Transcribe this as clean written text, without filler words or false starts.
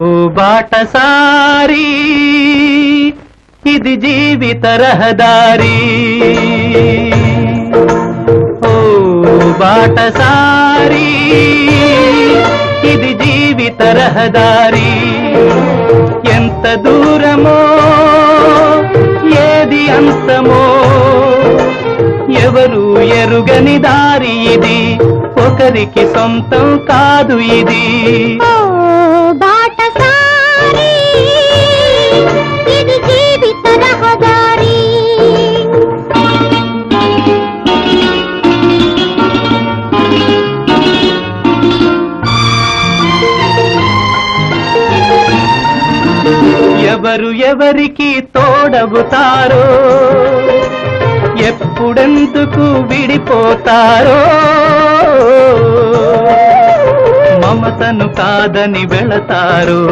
ఓ బాటసారి ఇది జీవిత రహదారి, ఓ బాటసారి ఇది జీవిత రహదారి. ఎంత దూరమో ఏది అంతమో ఎవరు ఎరుగని దారి ఇది, ఒకరికి సొంతం కాదు ఇది. బాటసారి ఇది జీవిత రహదారి. ఎవరు ఎవరికి తోడవుతారో, ఎప్పుడెందుకు విడిపోతారో, మమతను కాదని వెళతారో.